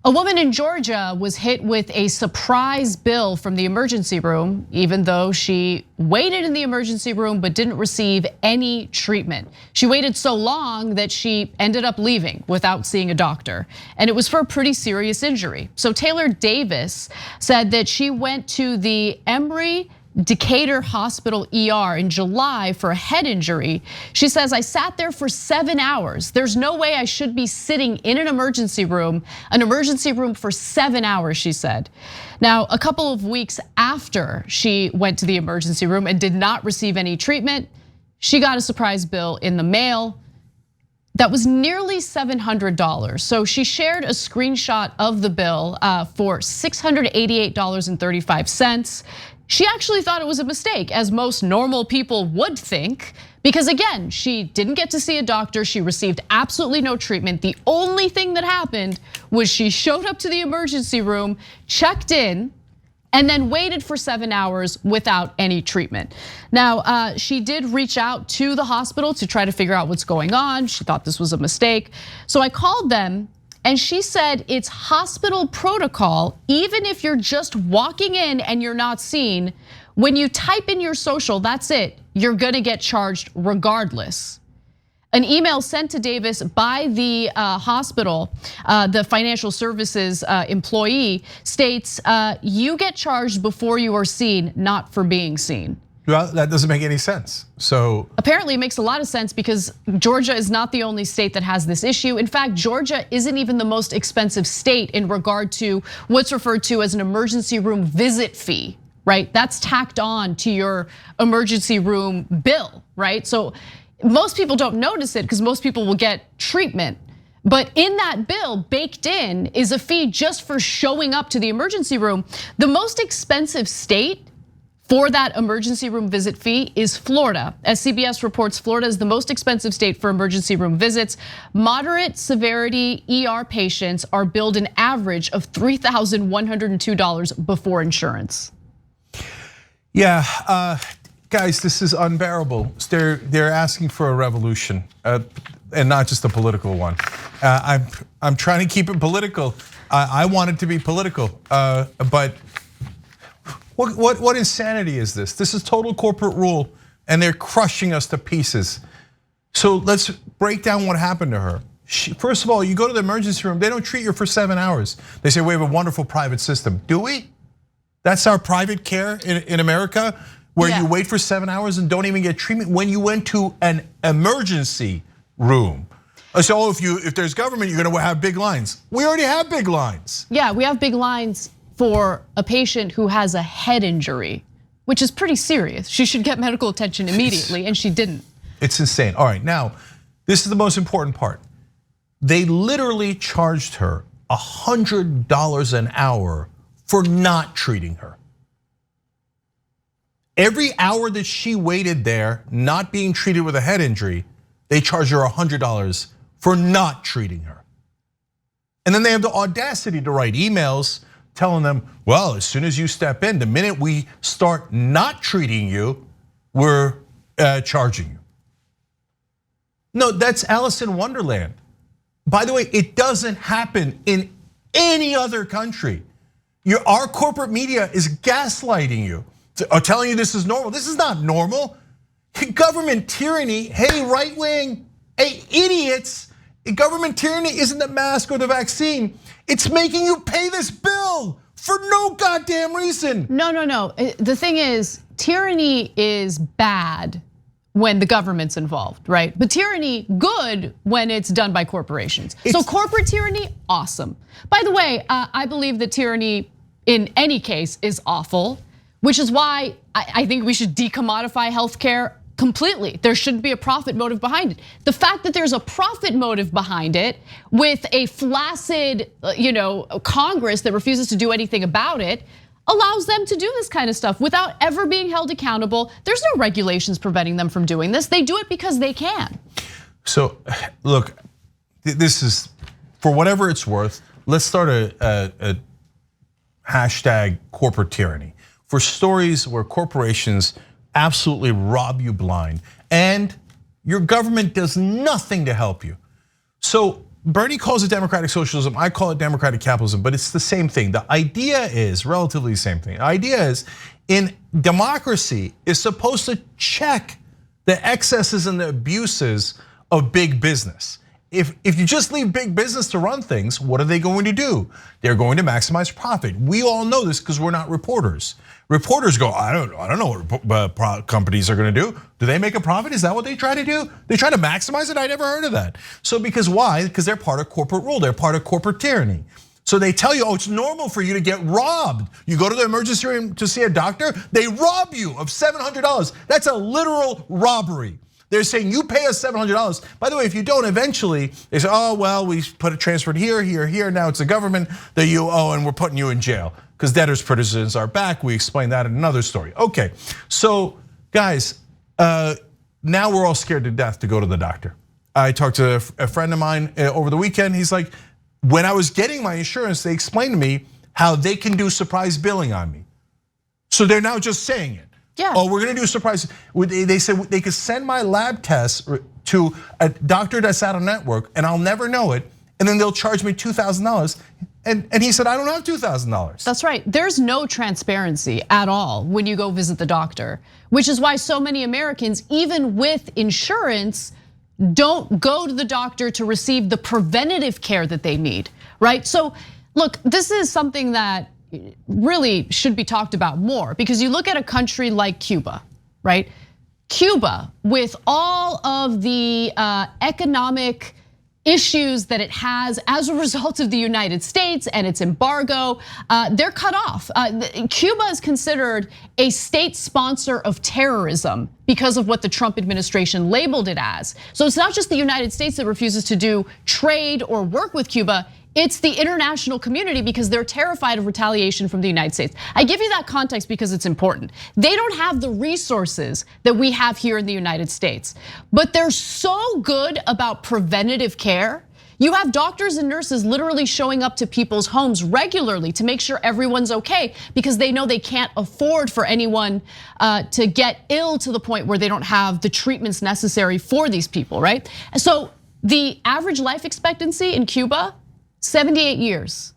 A woman in Georgia was hit with a surprise bill from the emergency room, even though she waited in the emergency room but didn't receive any treatment. She waited so long that she ended up leaving without seeing a doctor. And it was for a pretty serious injury. So Taylor Davis said that she went to the Emory Decatur Hospital ER in July for a head injury. She says, I sat there for 7 hours. There's no way I should be sitting in an emergency room for 7 hours, she said. Now, a couple of weeks after she went to the emergency room and did not receive any treatment, she got a surprise bill in the mail that was nearly $700. So she shared a screenshot of the bill for $688.35. She actually thought it was a mistake, as most normal people would think, because again, she didn't get to see a doctor. She received absolutely no treatment. The only thing that happened was she showed up to the emergency room, checked in, and then waited for 7 hours without any treatment. Now, she did reach out to the hospital to try to figure out what's going on. She thought this was a mistake. So I called them. And she said it's hospital protocol, even if you're just walking in and you're not seen, when you type in your social, that's it, you're gonna get charged regardless. An email sent to Davis by the hospital, the financial services employee, states you get charged before you are seen, not for being seen. Well, that doesn't make any sense. So apparently it makes a lot of sense because Georgia is not the only state that has this issue. In fact, Georgia isn't even the most expensive state in regard to what's referred to as an emergency room visit fee, right? That's tacked on to your emergency room bill, right? So most people don't notice it because most people will get treatment. But in that bill, baked in, is a fee just for showing up to the emergency room. The most expensive state for that emergency room visit fee is Florida. As CBS reports, Florida is the most expensive state for emergency room visits. Moderate severity ER patients are billed an average of $3,102 before insurance. Yeah, guys, this is unbearable. They're asking for a revolution, and not just a political one. I'm trying to keep it political. I want it to be political, but what insanity is this? This is total corporate rule, and they're crushing us to pieces. So let's break down what happened to her. First of all, you go to the emergency room, they don't treat you for 7 hours. They say we have a wonderful private system. Do we? That's our private care in America, where you wait for 7 hours and don't even get treatment when you went to an emergency room. So if there's government, you're gonna have big lines. We already have big lines. Yeah, we have big lines for a patient who has a head injury, which is pretty serious. She should get medical attention immediately, and she didn't. It's insane. All right, now, this is the most important part. They literally charged her $100 an hour for not treating her. Every hour that she waited there, not being treated with a head injury, they charged her $100 for not treating her. And then they have the audacity to write emails telling them, well, as soon as you step in, the minute we start not treating you, we're charging you. No, that's Alice in Wonderland. By the way, it doesn't happen in any other country. Our corporate media is gaslighting you, telling you this is normal. This is not normal. Government tyranny, hey, right wing, hey, idiots. Government tyranny isn't the mask or the vaccine. It's making you pay this bill for no goddamn reason. No. The thing is, tyranny is bad when the government's involved, right? But tyranny, good when it's done by corporations. So corporate tyranny, awesome. By the way, I believe that tyranny in any case is awful, which is why I think we should decommodify healthcare completely. There shouldn't be a profit motive behind it. The fact that there's a profit motive behind it with a flaccid, Congress that refuses to do anything about it allows them to do this kind of stuff without ever being held accountable. There's no regulations preventing them from doing this. They do it because they can. So look, this is, for whatever it's worth, let's start a hashtag corporate tyranny for stories where corporations absolutely rob you blind and your government does nothing to help you. So Bernie calls it democratic socialism, I call it democratic capitalism, but it's the same thing. The idea is relatively the same thing. The idea is in democracy is supposed to check the excesses and the abuses of big business. If you just leave big business to run things, what are they going to do? They're going to maximize profit. We all know this because we're not reporters. Reporters go, I don't know what companies are going to do. Do they make a profit? Is that what they try to do? They try to maximize it? I never heard of that. So because why? Because they're part of corporate rule. They're part of corporate tyranny. So they tell you, oh, it's normal for you to get robbed. You go to the emergency room to see a doctor, they rob you of $700. That's a literal robbery. They're saying you pay us $700. By the way, if you don't, eventually they say, oh, well, we put it transferred here, here, here. Now it's the government that you owe and we're putting you in jail because debtors' prisons are back. We explained that in another story. Okay, so guys, now we're all scared to death to go to the doctor. I talked to a friend of mine over the weekend. He's like, when I was getting my insurance, they explained to me how they can do surprise billing on me. So they're now just saying it. Yeah. Oh, we're gonna do a surprise. They said they could send my lab tests to a doctor that's out of network and I'll never know it. And then they'll charge me $2,000. And he said, I don't have $2,000. That's right. There's no transparency at all when you go visit the doctor, which is why so many Americans, even with insurance, don't go to the doctor to receive the preventative care that they need, right? So look, this is something that really should be talked about more because you look at a country like Cuba, right? Cuba, with all of the economic issues that it has as a result of the United States and its embargo, they're cut off. Cuba is considered a state sponsor of terrorism because of what the Trump administration labeled it as. So it's not just the United States that refuses to do trade or work with Cuba, it's the international community because they're terrified of retaliation from the United States. I give you that context because it's important. They don't have the resources that we have here in the United States, but they're so good about preventative care. You have doctors and nurses literally showing up to people's homes regularly to make sure everyone's okay because they know they can't afford for anyone to get ill to the point where they don't have the treatments necessary for these people, right? So the average life expectancy in Cuba, 78 years.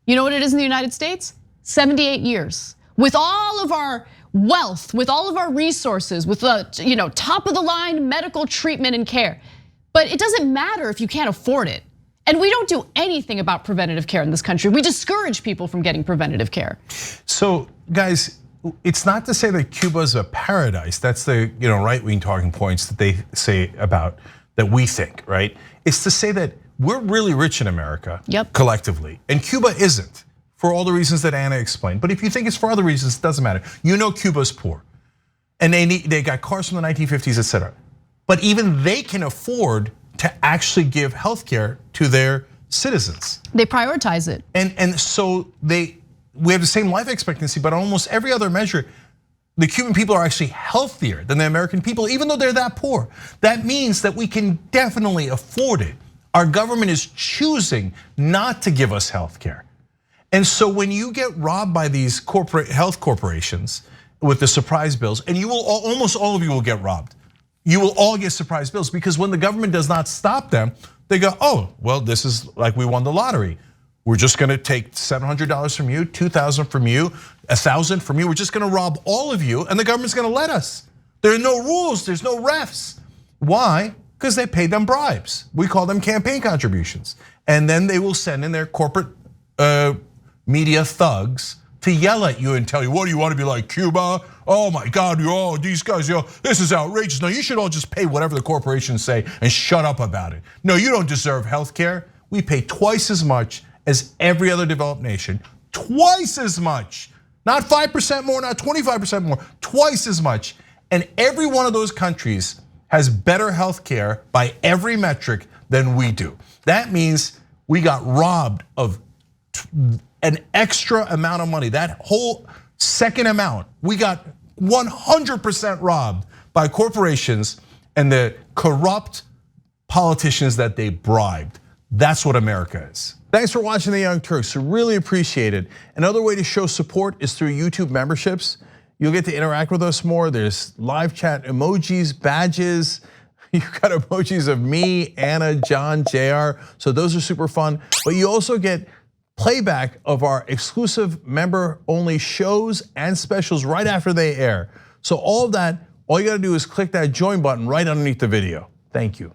You know what it is in the United States? 78 years. With all of our wealth, with all of our resources, with the top of the line medical treatment and care. But it doesn't matter if you can't afford it. And we don't do anything about preventative care in this country. We discourage people from getting preventative care. So guys, it's not to say that Cuba's a paradise. That's the right-wing talking points that they say about that we think, right? It's to say that we're really rich in America, collectively, and Cuba isn't for all the reasons that Anna explained. But if you think it's for other reasons, it doesn't matter. You know Cuba's poor, and they got cars from the 1950s, etc. But even they can afford to actually give healthcare to their citizens. They prioritize it, and so we have the same life expectancy, but on almost every other measure, the Cuban people are actually healthier than the American people, even though they're that poor. That means that we can definitely afford it. Our government is choosing not to give us health care. And so when you get robbed by these corporate health corporations with the surprise bills, and you will almost all of you will get robbed. You will all get surprise bills because when the government does not stop them, they go, oh, well, this is like we won the lottery. We're just gonna take $700 from you, $2,000 from you, $1,000 from you. We're just gonna rob all of you and the government's gonna let us. There are no rules, there's no refs. Why? Because they paid them bribes. We call them campaign contributions. And then they will send in their corporate media thugs to yell at you and tell you, what do you want to be like, Cuba? Oh my God, these guys, this is outrageous. No, you should all just pay whatever the corporations say and shut up about it. No, you don't deserve health care. We pay twice as much as every other developed nation, twice as much. Not 5% more, not 25% more, twice as much. And every one of those countries has better health care by every metric than we do. That means we got robbed of an extra amount of money. That whole second amount, we got 100% robbed by corporations and the corrupt politicians that they bribed. That's what America is. Thanks for watching The Young Turks, really appreciate it. Another way to show support is through YouTube memberships. You'll get to interact with us more. There's live chat emojis, badges. You've got emojis of me, Anna, John, JR. So those are super fun. But you also get playback of our exclusive member-only shows and specials right after they air. So all of that, all you gotta do is click that join button right underneath the video. Thank you.